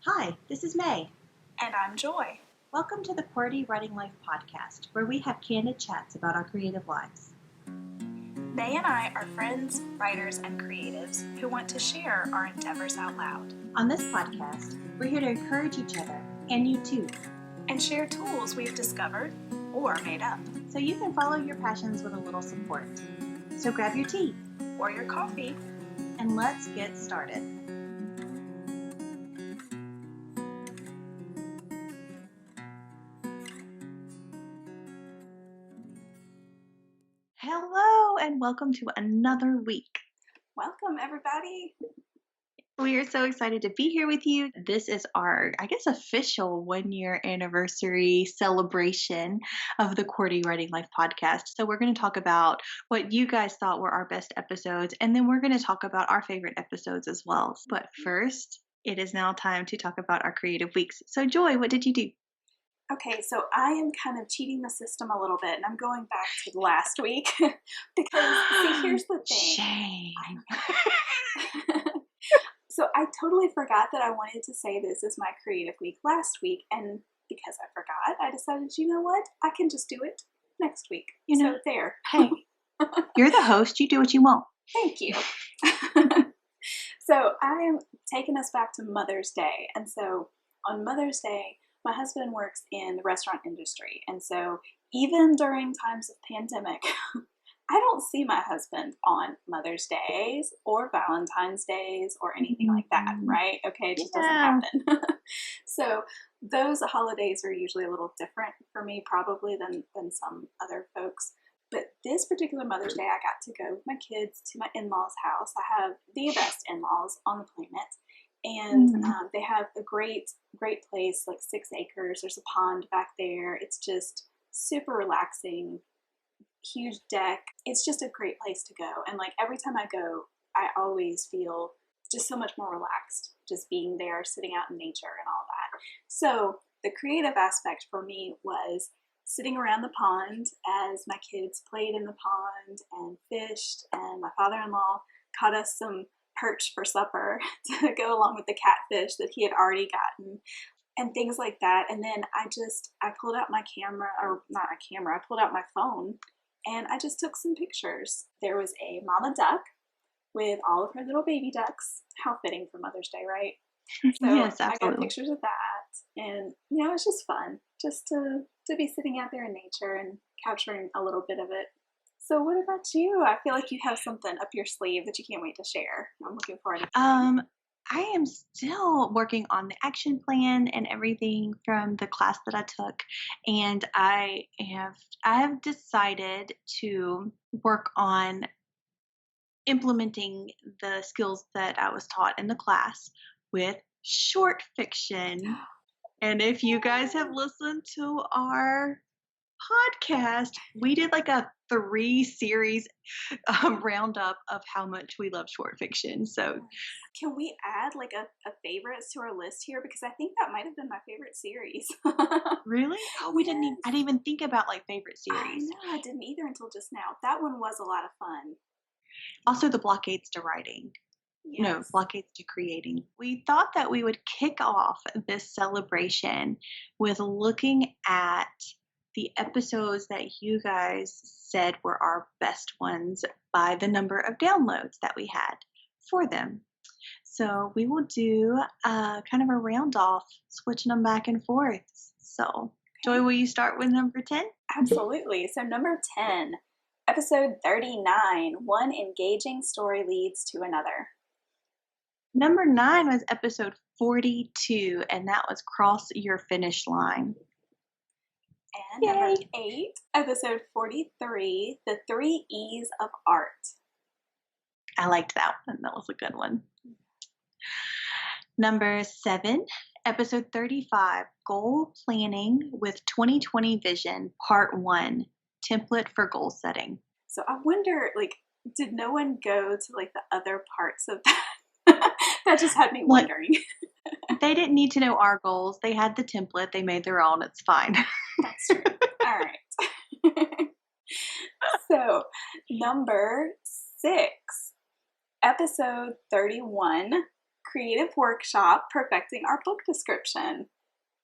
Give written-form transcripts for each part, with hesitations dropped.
Hi, this is May. And I'm Joy. Welcome to the QWERTY Writing Life podcast, where we have candid chats about our creative lives. May and I are friends, writers, and creatives who want to share our endeavors out loud. On this podcast, we're here to encourage each other, and you too, and share tools we've discovered or made up. So you can follow your passions with a little support. So grab your tea or your coffee, and let's get started. Hello, and welcome to another week. Welcome, everybody. We are so excited to be here with you. This is our, official 1-year anniversary celebration of the QWERTY Writing Life podcast. So we're going to talk about what you guys thought were our best episodes, and then we're going to talk about our favorite episodes as well. But first, it is now time to talk about our creative weeks. So Joy, what did you do? Okay, so I am kind of cheating the system a little bit, and I'm going back to last week because, see, here's the thing. Shame. So I totally forgot that I wanted to say this is my creative week last week, and because I forgot, I decided, you know what? I can just do it next week. So there. Hey, you're the host. You do what you want. Thank you. So I am taking us back to Mother's Day, and so on Mother's Day, my husband works in the restaurant industry, and so even during times of pandemic, I don't see my husband on Mother's Days or Valentine's Days or anything like that, right? Okay, it just doesn't happen. So those holidays are usually a little different for me probably than some other folks. But this particular Mother's Day, I got to go with my kids to my in-laws' house. I have the best in-laws on the planet. And they have a great place, like 6 acres. There's a pond back there. It's just super relaxing, huge deck. It's just a great place to go. And like every time I go, I always feel just so much more relaxed, just being there, sitting out in nature and all that. So the creative aspect for me was sitting around the pond as my kids played in the pond and fished, and my father-in-law caught us some perch for supper to go along with the catfish that he had already gotten and things like that. And then I pulled out my camera, or not a camera, I pulled out my phone and I just took some pictures. There was a mama duck with all of her little baby ducks. How fitting for Mother's Day, right? So yes, absolutely. I got pictures of that, and it's just fun just to be sitting out there in nature and capturing a little bit of it. So what about you? I feel like you have something up your sleeve that you can't wait to share. I'm looking forward to I am still working on the action plan and everything from the class that I took, and I have decided to work on implementing the skills that I was taught in the class with short fiction. And if you guys have listened to our podcast, we did like a 3-series roundup of how much we love short fiction. So can we add like a favorites to our list here? Because I think that might have been my favorite series. Really? Oh, I didn't even think about like favorite series. I didn't either until just now. That one was a lot of fun. Also the blockades to writing. Yes. No, blockades to creating. We thought that we would kick off this celebration with looking at the episodes that you guys said were our best ones by the number of downloads that we had for them. So we will do kind of a round off, switching them back and forth. So, Joy, will you start with number 10? Absolutely. So number 10, episode 39, one engaging story leads to another. Number 9 was episode 42, and that was Cross Your Finish Line. And number 8, episode 43, The 3 E's of Art. I liked that one. That was a good one. Number 7, episode 35, Goal Planning with 2020 Vision, Part 1, Template for Goal Setting. So I wonder, did no one go to, the other parts of that? That just had me wondering. They didn't need to know our goals. They had the template. They made their own. It's fine. That's true. All right. So, number 6, episode 31, creative workshop, Perfecting Our Book Description.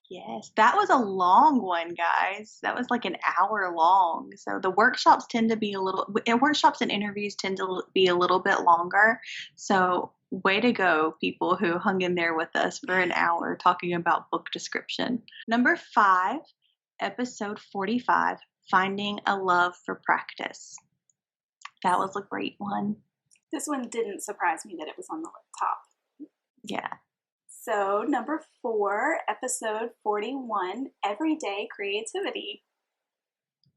Yes, that was a long one, guys. That was like an hour long. So the workshops tend to be a little, and workshops and interviews tend to be a little bit longer. So way to go, people who hung in there with us for an hour talking about book description. Number 5, episode 45, Finding a Love for Practice. That was a great one. This one didn't surprise me that it was on the top. Yeah. So, number 4, episode 41, Everyday Creativity.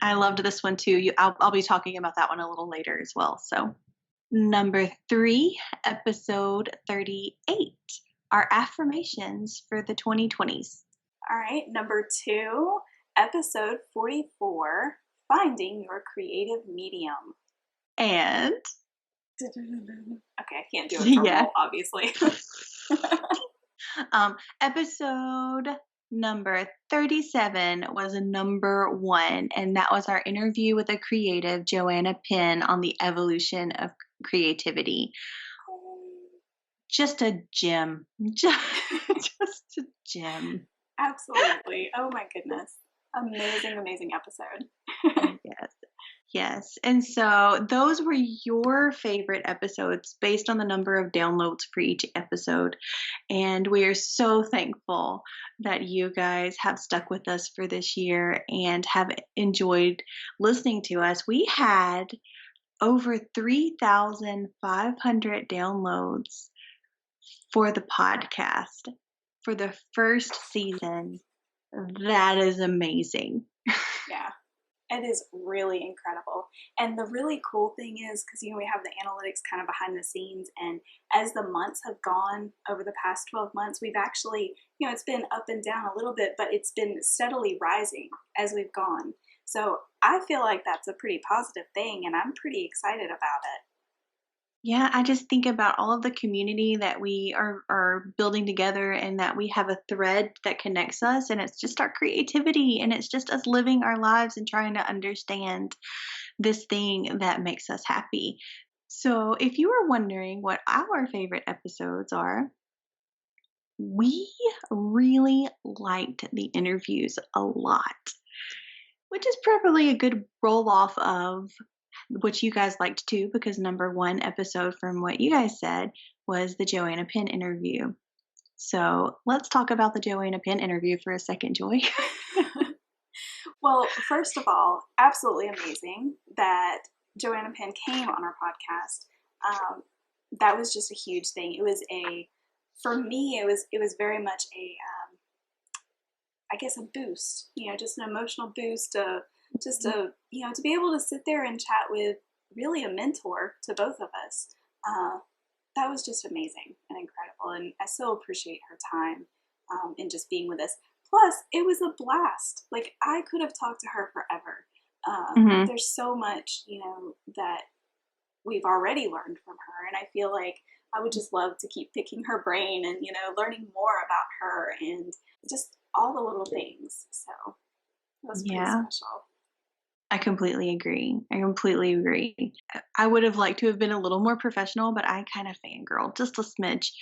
I loved this one too. I'll be talking about that one a little later as well. So, number 3, episode 38, our affirmations for the 2020s. All right, number 2, episode 44, Finding Your Creative Medium. And okay, I can't do it for roll, obviously. Episode number 37 was number 1, and that was our interview with a creative, Joanna Penn, on the evolution of creativity. Just a gem. Just a gem. Absolutely. Oh my goodness. Amazing, amazing episode. Yes. And so those were your favorite episodes based on the number of downloads for each episode. And we are so thankful that you guys have stuck with us for this year and have enjoyed listening to us. We had over 3,500 downloads for the podcast for the first season. That is amazing. Yeah. It is really incredible. And the really cool thing is, because we have the analytics kind of behind the scenes, and as the months have gone over the past 12 months, we've actually, it's been up and down a little bit, but it's been steadily rising as we've gone. So I feel like that's a pretty positive thing, and I'm pretty excited about it. Yeah, I just think about all of the community that we are building together, and that we have a thread that connects us, and it's just our creativity, and it's just us living our lives and trying to understand this thing that makes us happy. So if you were wondering what our favorite episodes are, we really liked the interviews a lot, which is probably a good roll off of what you guys liked too, because number 1 episode from what you guys said was the Joanna Penn interview. So let's talk about the Joanna Penn interview for a second, Joy. Well, first of all, absolutely amazing that Joanna Penn came on our podcast. That was just a huge thing. For me, it was very much I guess a boost, just an emotional boost, just to be able to sit there and chat with really a mentor to both of us. That was just amazing and incredible, and I so appreciate her time and just being with us. Plus, it was a blast. Like, I could have talked to her forever. There's so much that we've already learned from her, and I feel like I would just love to keep picking her brain and learning more about her and just all the little things. So it was pretty special. I completely agree. I would have liked to have been a little more professional, but I kind of fangirled just a smidge.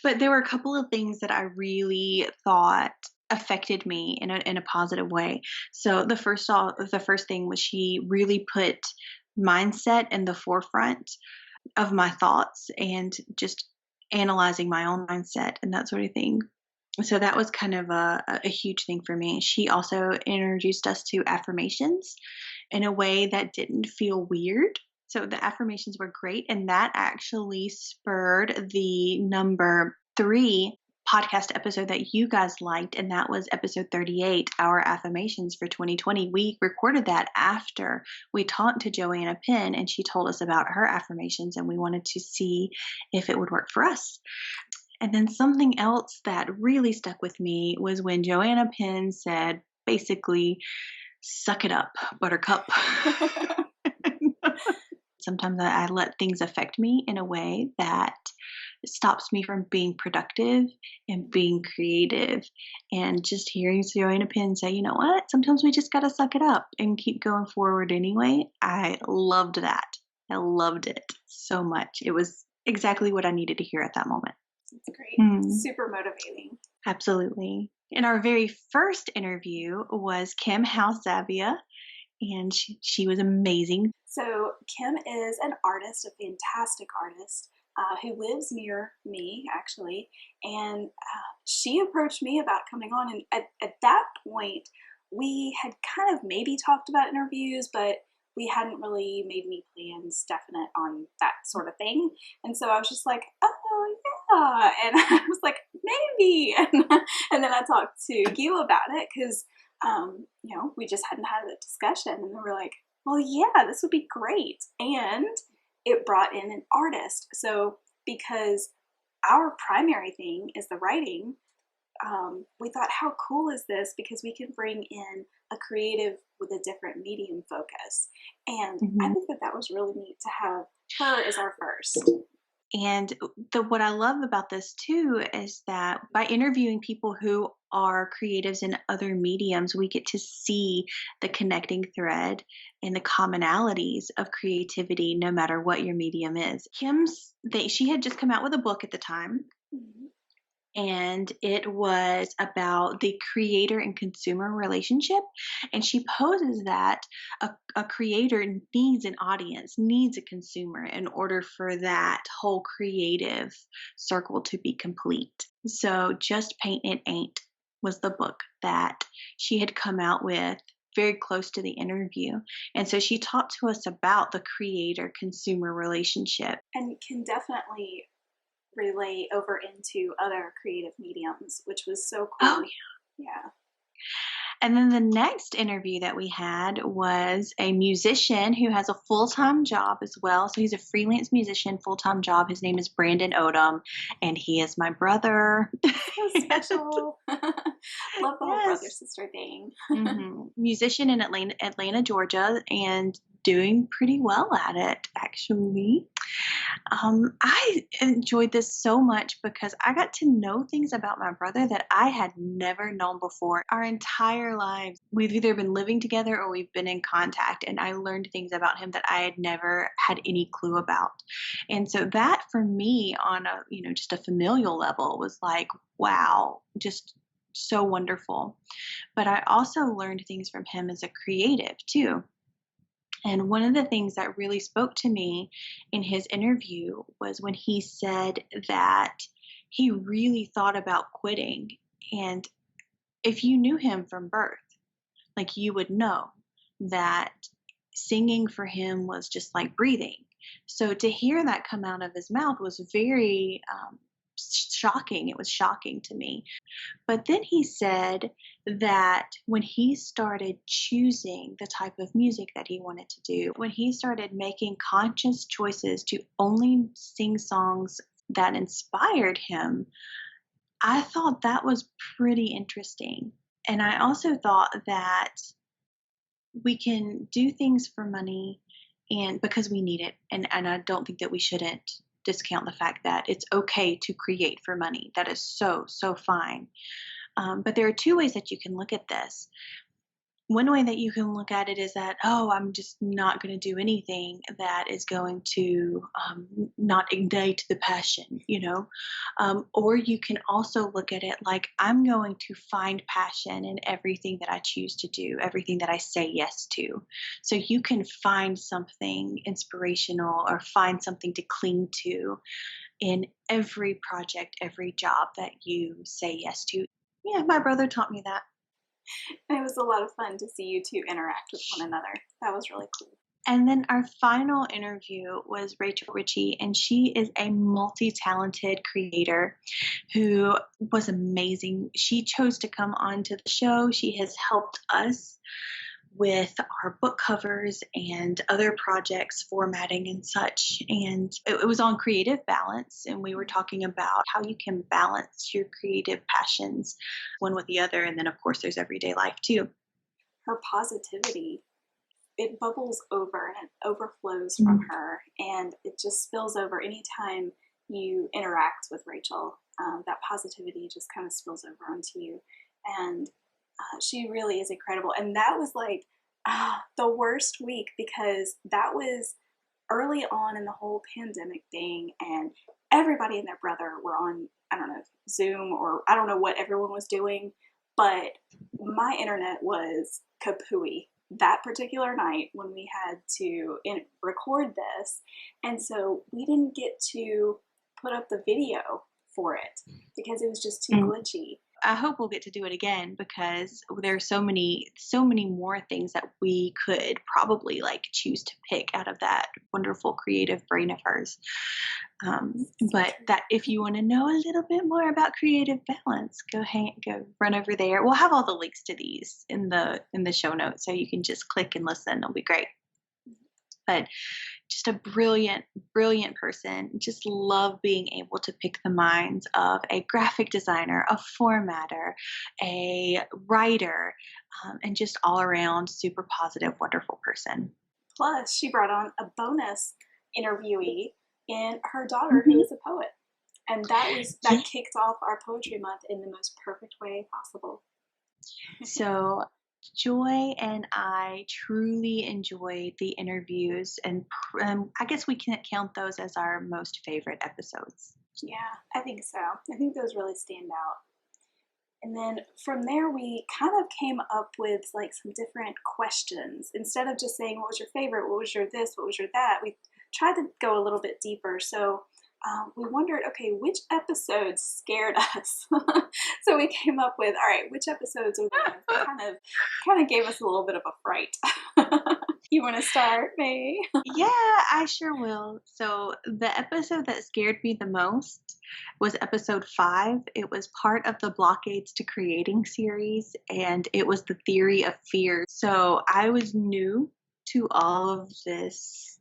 But there were a couple of things that I really thought affected me in a positive way. So the first thing was she really put mindset in the forefront of my thoughts and just analyzing my own mindset and that sort of thing. So that was kind of a huge thing for me. She also introduced us to affirmations in a way that didn't feel weird. So the affirmations were great, and that actually spurred the number 3 podcast episode that you guys liked, and that was episode 38, our affirmations for 2020. We recorded that after we talked to Joanna Penn, and she told us about her affirmations, and we wanted to see if it would work for us. And then something else that really stuck with me was when Joanna Penn said, basically, suck it up, buttercup. Sometimes I let things affect me in a way that stops me from being productive and being creative. And just hearing Joanna Penn say, you know what, sometimes we just got to suck it up and keep going forward anyway. I loved that. I loved it so much. It was exactly what I needed to hear at that moment. It's great. Mm, Super motivating. absolutely. And our very first interview was Kim House-Zavia, and she was amazing. So, Kim is an artist, a fantastic artist, who lives near me, actually. And she approached me about coming on. And at that point, we had kind of maybe talked about interviews, but we hadn't really made any plans definite on that sort of thing. And so I was just like, oh, yeah. And I was like, maybe. And then I talked to Gil about it because, we just hadn't had a discussion. And then we're like, well, yeah, this would be great. And it brought in an artist. So, because our primary thing is the writing, we thought, how cool is this? Because we can bring in a creative with a different medium focus. And I Mhm. think that that was really neat to have her as our first. And what I love about this too is that by interviewing people who are creatives in other mediums, we get to see the connecting thread and the commonalities of creativity, no matter what your medium is. She had just come out with a book at the time, Mhm. and it was about the creator and consumer relationship. And she poses that a creator needs an audience, needs a consumer in order for that whole creative circle to be complete. So, Just Paint It Ain't was the book that she had come out with very close to the interview. And so she talked to us about the creator consumer relationship. And can definitely relay over into other creative mediums, which was so Oh, cool. Yeah. and then the next interview that we had was a musician who has a full time job as well. So he's a freelance musician, full time job. His name is Brandon Odom, and he is my brother. So special. Love the whole brother Yes. sister thing. Musician in Atlanta, Georgia, and doing pretty well at it, actually. I enjoyed this so much because I got to know things about my brother that I had never known before. Our entire lives, we've either been living together or we've been in contact, and I learned things about him that I had never had any clue about. And so that for me on a, just a familial level was like, wow, just so wonderful. But I also learned things from him as a creative too. And one of the things that really spoke to me in his interview was when he said that he really thought about quitting. And if you knew him from birth, like you would know that singing for him was just like breathing. So to hear that come out of his mouth was very shocking. It was shocking to me. But then he said that when he started choosing the type of music that he wanted to do, when he started making conscious choices to only sing songs that inspired him, I thought that was pretty interesting. And I also thought that we can do things for money and because we need it. And I don't think that we shouldn't discount the fact that it's okay to create for money. That is so, so fine. But there are two ways that you can look at this. One way that you can look at it is that, oh, I'm just not going to do anything that is going to not ignite the passion, or you can also look at it like, I'm going to find passion in everything that I choose to do, everything that I say yes to. So you can find something inspirational or find something to cling to in every project, every job that you say yes to. Yeah, my brother taught me that. And it was a lot of fun to see you two interact with one another. That was really cool. And then our final interview was Rachel Ritchie, and she is a multi talented creator who was amazing. She chose to come onto the show. She has helped us with our book covers and other projects, formatting and such. And it was on creative balance. And we were talking about how you can balance your creative passions one with the other. And then, of course, there's everyday life too. Her positivity, it bubbles over and it overflows from Mhm. her, and it just spills over anytime you interact with Rachel. That positivity just kind of spills over onto you, and she really is incredible. And that was like the worst week because that was early on in the whole pandemic thing, and everybody and their brother were on, I don't know, Zoom, or I don't know what everyone was doing, but my internet was kapooey that particular night when we had to record this. And so we didn't get to put up the video for it because it was just too glitchy. I hope we'll get to do it again because there's so many more things that we could probably like choose to pick out of that wonderful creative brain of hers. But that if you want to know a little bit more about creative balance, go run over there. We'll have all the links to these in the show notes, so you can just click and listen. It'll be great. But just a brilliant, brilliant person. Just love being able to pick the minds of a graphic designer, a formatter, a writer, and just all around super positive, wonderful person. Plus, she brought on a bonus interviewee in her daughter, who is a poet. And that kicked off our poetry month in the most perfect way possible. So Joy and I truly enjoyed the interviews, and I guess we can't count those as our most favorite episodes. Yeah, I think so. I think those really stand out. And then from there, we kind of came up with like some different questions. Instead of just saying, what was your favorite? What was your this? What was your that? We tried to go a little bit deeper. So we wondered, okay, which episodes scared us? So we came up with, all right, which episodes are the ones that kind of gave us a little bit of a fright? You want to start, May? Yeah, I sure will. So the episode that scared me the most was episode 5. It was part of the Blockades to Creating series, and it was the theory of fear. So I was new to all of this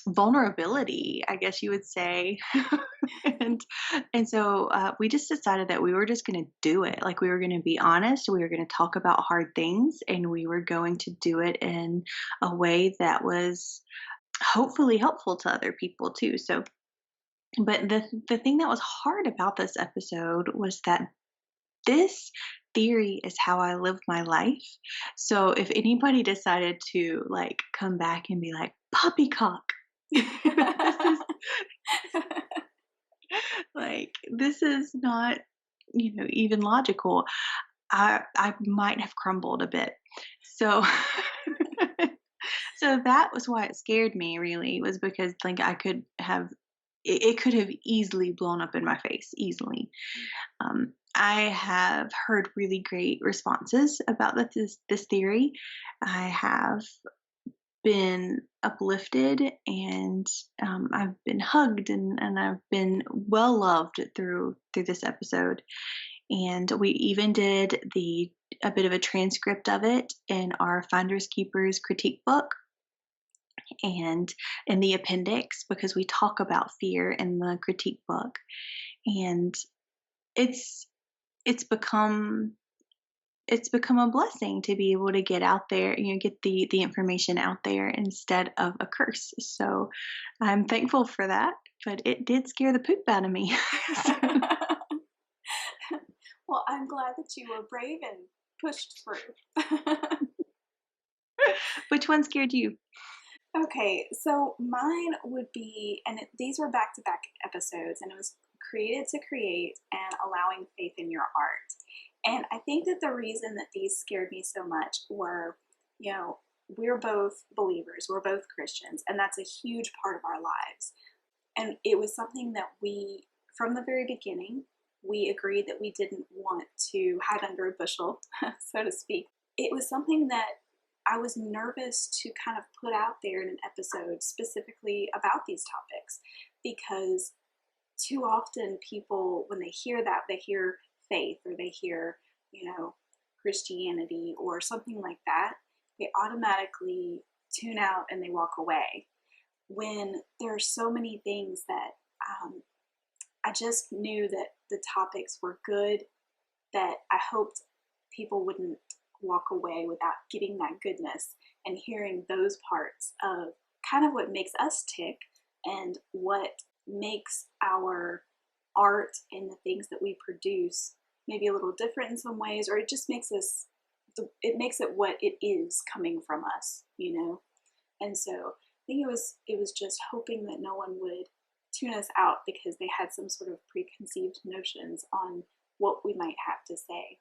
vulnerability, I guess you would say. and so we just decided that we were just going to do it. Like, we were going to be honest, we were going to talk about hard things, and we were going to do it in a way that was hopefully helpful to other people too. So, but the thing that was hard about this episode was that this theory is how I live my life. So if anybody decided to like come back and be like, poppycock, this is not, even logical, I might have crumbled a bit. So so that was why it scared me, really, was because like I could have it could have easily blown up in my face, easily. I have heard really great responses about this theory. I have been uplifted, and I've been hugged, and I've been well loved through this episode. And we even did a bit of a transcript of it in our Finders Keepers critique book and in the appendix, because we talk about fear in the critique book. And it's become a blessing to be able to get out there, get the information out there instead of a curse. So I'm thankful for that, but it did scare the poop out of me. Well, I'm glad that you were brave and pushed through. Which one scared you? Okay, so mine would be, and these were back-to-back episodes, and it was Created to Create and Allowing Faith in Your Art. And I think that the reason that these scared me so much were, we're both believers, we're both Christians, and that's a huge part of our lives. And it was something that we, from the very beginning, we agreed that we didn't want to hide under a bushel, so to speak. It was something that I was nervous to kind of put out there in an episode specifically about these topics, because too often people, when they hear that, they hear faith, or they hear, Christianity or something like that, they automatically tune out and they walk away. When there are so many things that I just knew that the topics were good, that I hoped people wouldn't walk away without getting that goodness and hearing those parts of kind of what makes us tick and what makes our art and the things that we produce maybe a little different in some ways, or it just makes it what it is coming from us, And so think it was just hoping that no one would tune us out because they had some sort of preconceived notions on what we might have to say.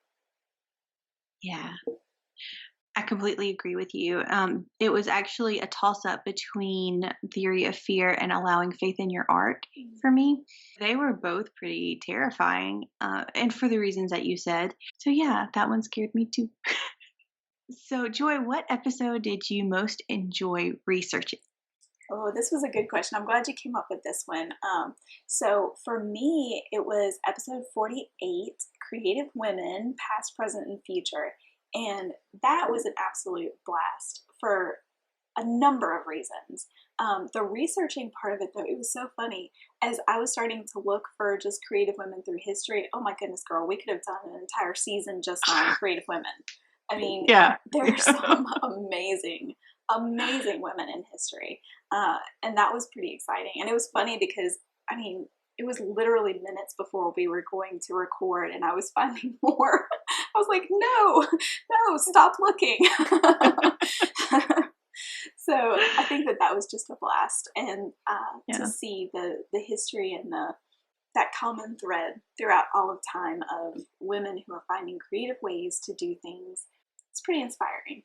Yeah. I completely agree with you. It was actually a toss up between Theory of Fear and Allowing Faith in Your Art for me. They were both pretty terrifying, and for the reasons that you said. So, yeah, that one scared me too. So, Joy, what episode did you most enjoy researching? Oh, this was a good question. I'm glad you came up with this one. So for me, it was episode 48, Creative Women, Past, Present, and Future. And that was an absolute blast for a number of reasons. The researching part of it, though, it was so funny. As I was starting to look for just creative women through history, oh my goodness, girl, we could have done an entire season just on creative women. I mean, Yeah. there are some amazing, amazing women in history. And that was pretty exciting. And it was funny because, I mean, it was literally minutes before we were going to record, and I was finding more. I was like, no, stop looking. So I think that was just a blast. And Yeah. to see the history and that common thread throughout all of time of women who are finding creative ways to do things, it's pretty inspiring.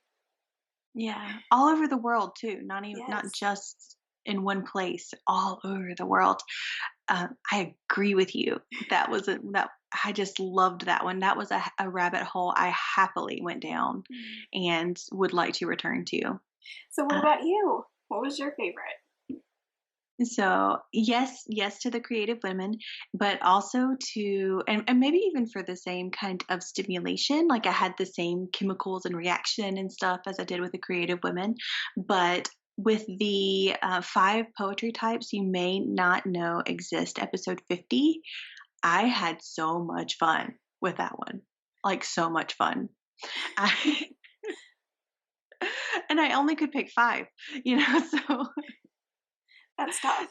Yeah. All over the world too, not Yes. just in one place, all over the world. I agree with you. That I just loved that one. That was a rabbit hole I happily went down and would like to return to. So what Uh, about you? What was your favorite? so yes to the creative women, but also to and maybe even for the same kind of stimulation. Like I had the same chemicals and reaction and stuff as I did with the creative women, but with the 5 poetry types you may not know exist, episode 50, I had so much fun with that one. Like so much fun. I, and I only could pick 5, so That's tough.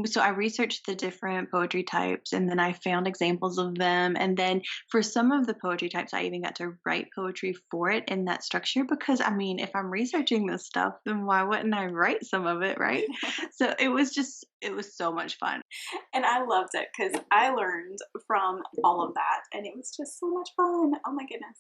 so I researched the different poetry types and then I found examples of them. And then for some of the poetry types, I even got to write poetry for it in that structure because I mean, if I'm researching this stuff, then why wouldn't I write some of it, right? So it was so much fun. And I loved it because I learned from all of that, and it was just so much fun. Oh my goodness.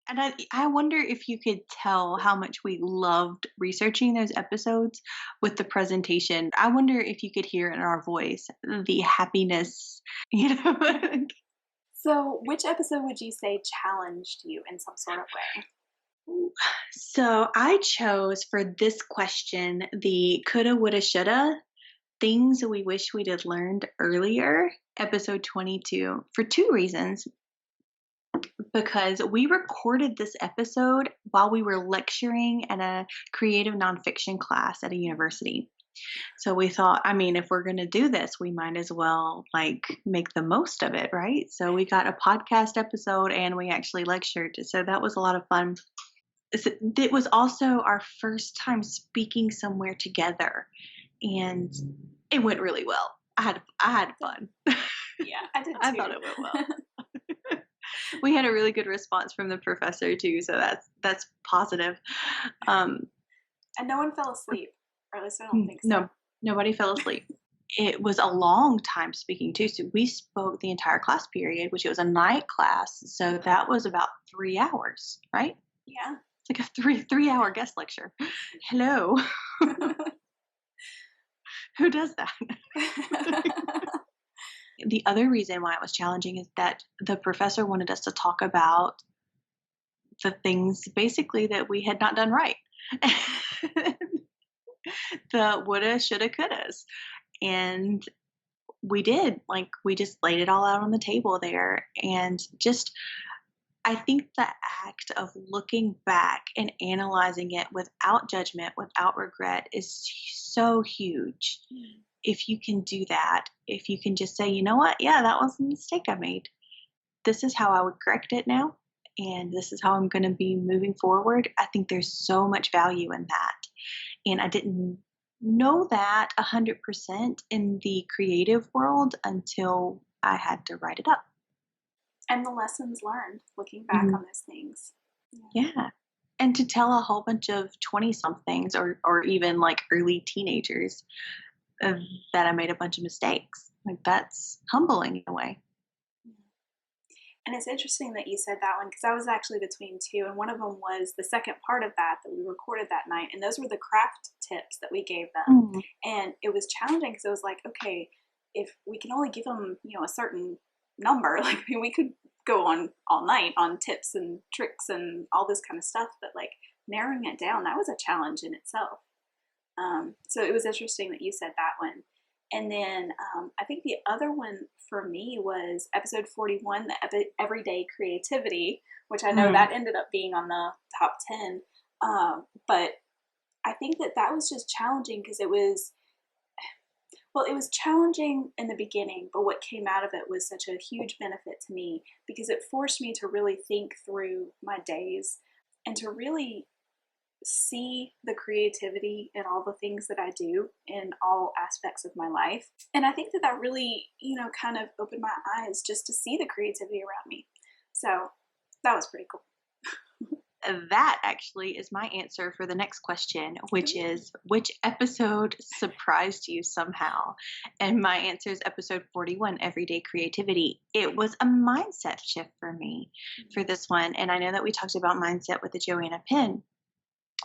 And I wonder if you could tell how much we loved researching those episodes with the presentation. I wonder if you could hear in our voice the happiness, you know. So, which episode would you say challenged you in some sort of way? So I chose for this question the coulda, woulda, shoulda things we wish we'd had learned earlier, episode 22, for 2 reasons. Because we recorded this episode while we were lecturing in a creative nonfiction class at a university. So we thought, I mean, if we're going to do this, we might as well like make the most of it, right? So we got a podcast episode and we actually lectured. So that was a lot of fun. It was also our first time speaking somewhere together, and it went really well. I had fun. Yeah, I did too. I thought it went well. We had a really good response from the professor too, so that's positive. And no one fell asleep, or at least I don't think so. No, nobody fell asleep. It was a long time speaking too. So we spoke the entire class period, which it was a night class, so that was about 3 hours, right? Yeah. It's like a 3 hour guest lecture. Hello. Who does that? The other reason why it was challenging is that the professor wanted us to talk about the things basically that we had not done right. The woulda, shoulda, couldas. And we did. Like, we just laid it all out on the table there. And just, I think the act of looking back and analyzing it without judgment, without regret, is so huge. If you can do that, if you can just say, you know what, yeah, that was a mistake I made. This is how I would correct it now, and this is how I'm going to be moving forward. I think there's so much value in that. And I didn't know that 100% in the creative world until I had to write it up. And the lessons learned looking back on those things. Yeah. and to tell a whole bunch of 20 somethings or even like early teenagers uh, that I made a bunch of mistakes. Like that's humbling in a way. And it's interesting that you said that one because I was actually between two, and one of them was the second part of that we recorded that night, and those were the craft tips that we gave them, Mm. and it was challenging because it was like, okay, if we can only give them, a certain number, like I mean, we could go on all night on tips and tricks and all this kind of stuff, but like narrowing it down, that was a challenge in itself. So it was interesting that you said that one. And then I think the other one for me was episode 41, the everyday creativity, which I know Mm. that ended up being on the top 10. But I think that that was just challenging because it was, well, it was challenging in the beginning, but what came out of it was such a huge benefit to me because it forced me to really think through my days and to really see the creativity in all the things that I do in all aspects of my life. And I think that that really, kind of opened my eyes just to see the creativity around me. So that was pretty cool. That actually is my answer for the next question, which Ooh. is which episode surprised you somehow? And my answer is episode 41, Everyday Creativity. It was a mindset shift for me for this one. And I know that we talked about mindset with the Joanna Penn,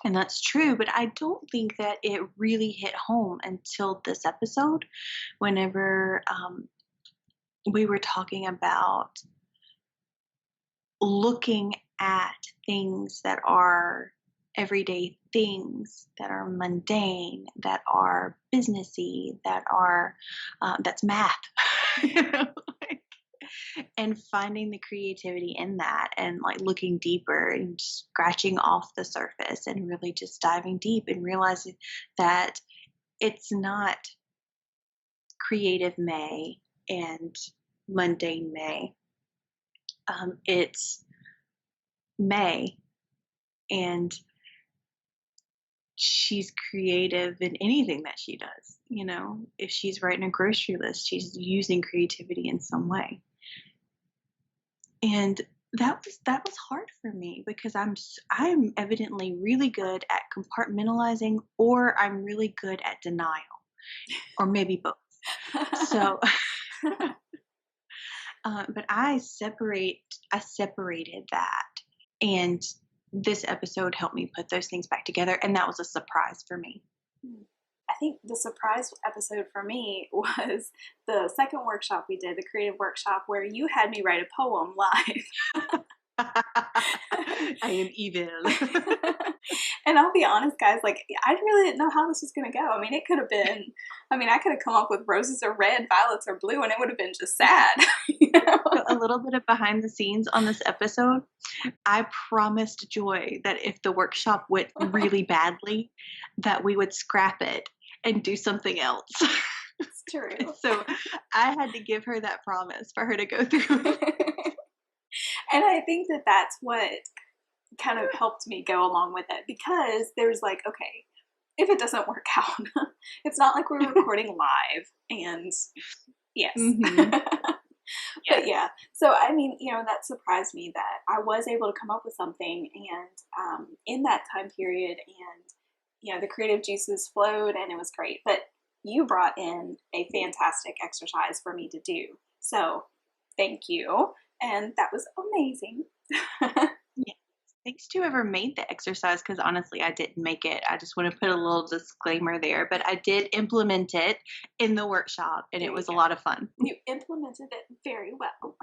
and that's true, but I don't think that it really hit home until this episode, whenever we were talking about looking at things that are everyday things that are mundane, that are businessy, that are that's math, you know, like, and finding the creativity in that, and like looking deeper and scratching off the surface and really just diving deep and realizing that it's not creative May and mundane May. It's May, and she's creative in anything that she does. You know, if she's writing a grocery list, she's using creativity in some way. And that was hard for me because I'm evidently really good at compartmentalizing, or I'm really good at denial, or maybe both. So, but I separated that, and this episode helped me put those things back together, and that was a surprise for me. I think the surprise episode for me was the second workshop we did, the creative workshop, where you had me write a poem live. I am evil. And I'll be honest, guys, like, I really didn't know how this was going to go. I mean, it could have been, I mean, I could have come up with roses are red, violets are blue, and it would have been just sad. You know? So a little bit of behind the scenes on this episode. I promised Joy that if the workshop went really badly, that we would scrap it and do something else. It's true. So I had to give her that promise for her to go through. And I think that that's what kind of helped me go along with it because there's like, okay, if it doesn't work out, it's not like we're recording live. And yes. Hmm. But yeah, so I mean, that surprised me that I was able to come up with something and in that time period, and the creative juices flowed and it was great. But you brought in a fantastic exercise for me to do. So thank you. And that was amazing. Yeah. Thanks to whoever made the exercise, because honestly, I didn't make it. I just want to put a little disclaimer there, but I did implement it in the workshop, and There it you was a go. lot of fun. You implemented it very well.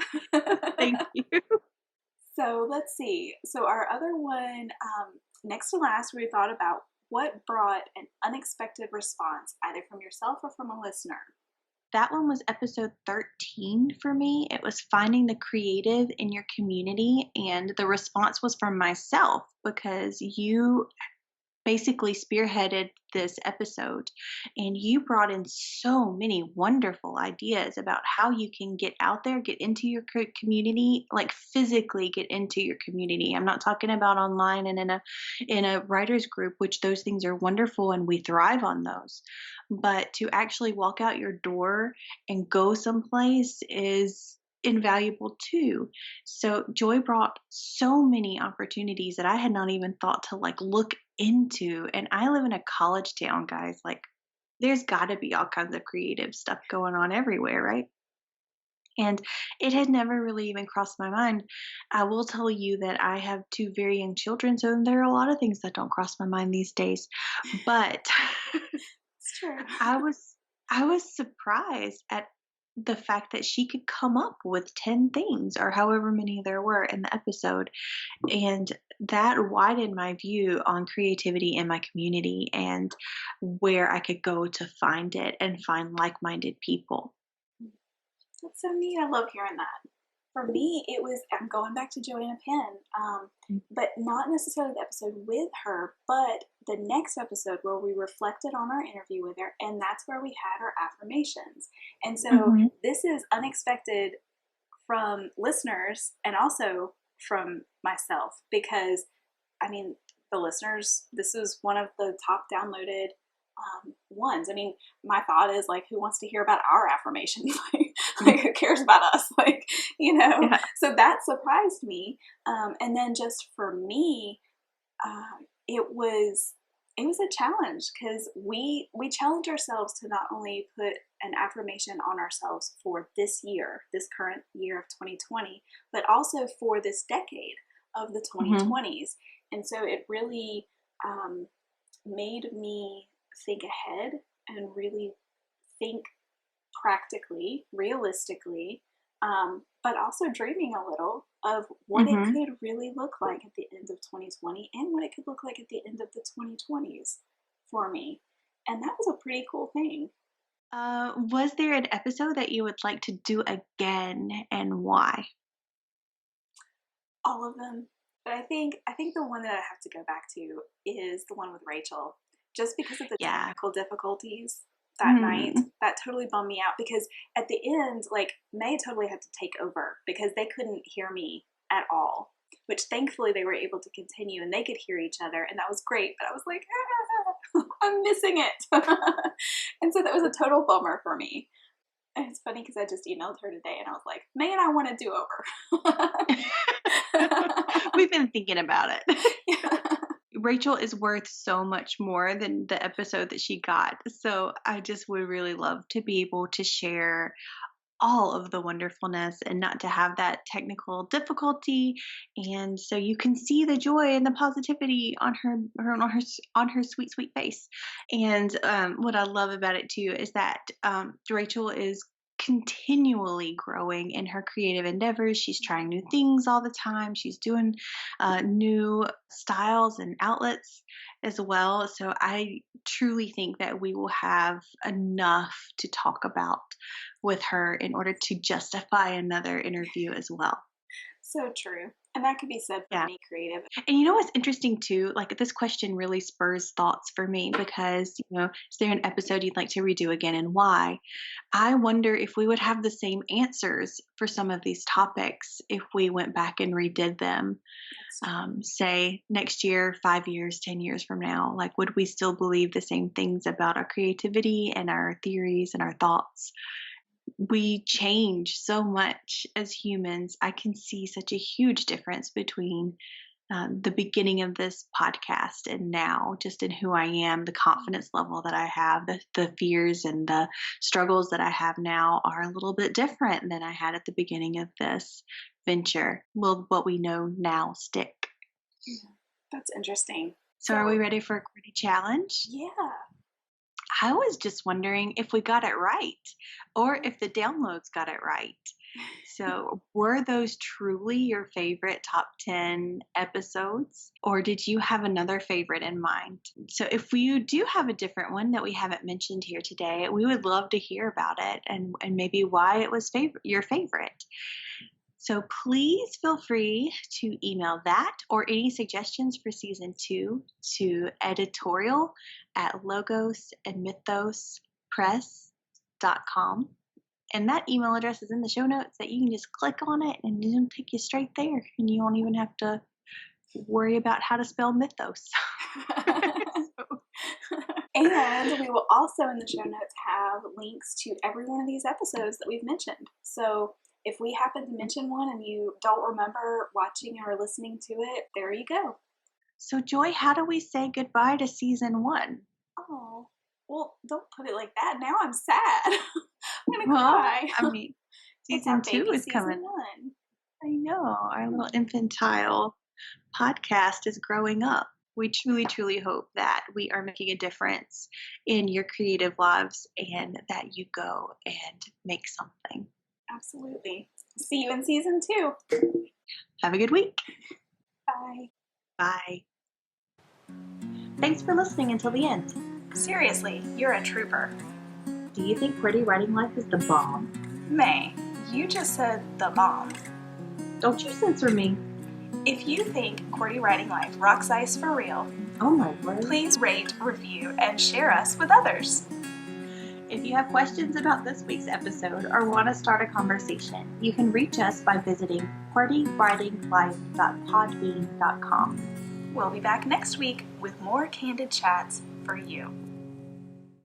Thank you. So let's see. So our other one, next to last, we thought about what brought an unexpected response, either from yourself or from a listener. That one was episode 13 for me. It was finding the creative in your community, and the response was from myself because you basically spearheaded this episode, and you brought in so many wonderful ideas about how you can get out there, get into your community, like physically get into your community. I'm not talking about online and in a writers group, which those things are wonderful and we thrive on those, but to actually walk out your door and go someplace is invaluable too. So Joy brought so many opportunities that I had not even thought to like look into. And I live in a college town, guys. Like there's got to be all kinds of creative stuff going on everywhere, right? And it had never really even crossed my mind. I will tell you that I have two very young children, so there are a lot of things that don't cross my mind these days. But It's true. I was I was surprised at the fact that she could come up with 10 things or however many there were in the episode. And that widened my view on creativity in my community and where I could go to find it and find like-minded people. That's so neat. I love hearing that. For me, it was, I'm going back to Joanna Penn, but not necessarily the episode with her, but the next episode where we reflected on our interview with her, and that's where we had our affirmations. And so Mhm. this is unexpected from listeners and also from myself because, I mean, the listeners, this is one of the top downloaded ones. I mean, my thought is like, who wants to hear about our affirmations? Like, who cares about us? Like, you know. Yeah. So that surprised me. And then just for me, it was a challenge because we challenge ourselves to not only put an affirmation on ourselves for this year, this current year of 2020, but also for this decade of the Mhm. 2020s. And so it really made me think ahead and really think practically, realistically, but also dreaming a little of what it Mhm. could really look like at the end of 2020 and what it could look like at the end of the 2020s for me. And that was a pretty cool thing. Was there an episode that you would like to do again and why? All of them. But I think the one that I have to go back to is the one with Rachel. Just because of the Yeah. technical difficulties that night, Mhm. that totally bummed me out because at the end, like May totally had to take over because they couldn't hear me at all. Which thankfully they were able to continue and they could hear each other and that was great. But I was like, I'm missing it. And so that was a total bummer for me. And it's funny because I just emailed her today and I was like, man, I want to do over. We've been thinking about it. Yeah. Rachel is worth so much more than the episode that she got. So I just would really love to be able to share all of the wonderfulness and not to have that technical difficulty, and so you can see the joy and the positivity on her sweet face. And what I love about it too is that Rachel is continually growing in her creative endeavors. She's trying new things all the time. She's doing new styles and outlets as well. So I truly think that we will have enough to talk about with her in order to justify another interview as well. So true. And that could be said for Yeah. any creative. And you know what's interesting too? Like this question really spurs thoughts for me because, is there an episode you'd like to redo again and why? I wonder if we would have the same answers for some of these topics if we went back and redid them, That's say next year, 5 years, 10 years from now. Like, would we still believe the same things about our creativity and our theories and our thoughts? We change so much as humans. I can see such a huge difference between the beginning of this podcast and now, just in who I am, the confidence level that I have, the fears and the struggles that I have now are a little bit different than I had at the beginning of this venture. Will what we know now stick? yeah, that's interesting. So, are So we ready for a quickie challenge? yeah. I was just wondering if we got it right or if the downloads got it right. So, were those truly your favorite top 10 episodes, or did you have another favorite in mind? So, if you do have a different one that we haven't mentioned here today, we would love to hear about it and maybe why it was your favorite. So, please feel free to email that or any suggestions for season 2 to editorial at logos and mythospress.com. And that email address is in the show notes that you can just click on it and it'll take you straight there. And you won't even have to worry about how to spell mythos. And we will also in the show notes have links to every one of these episodes that we've mentioned. So if we happen to mention one and you don't remember watching or listening to it, there you go. So, Joy, how do we say goodbye to season 1? Oh, well, don't put it like that. Now I'm sad. I'm going to Well, cry. I mean, It's our season 2 baby is season coming. 1. I know, our little infantile podcast is growing up. We truly, truly hope that we are making a difference in your creative lives and that you go and make something. Absolutely. See you in season 2. Have a good week. Bye. Bye. Thanks for listening until the end. Seriously, you're a trooper. Do you think QWERTY Writing Life is the bomb? May, you just said the bomb. Don't you censor me. If you think QWERTY Writing Life rocks ice for real, Oh my word. please rate, review, and share us with others. If you have questions about this week's episode or want to start a conversation, you can reach us by visiting QWERTYWritingLife.podbean.com. We'll be back next week with more candid chats for you.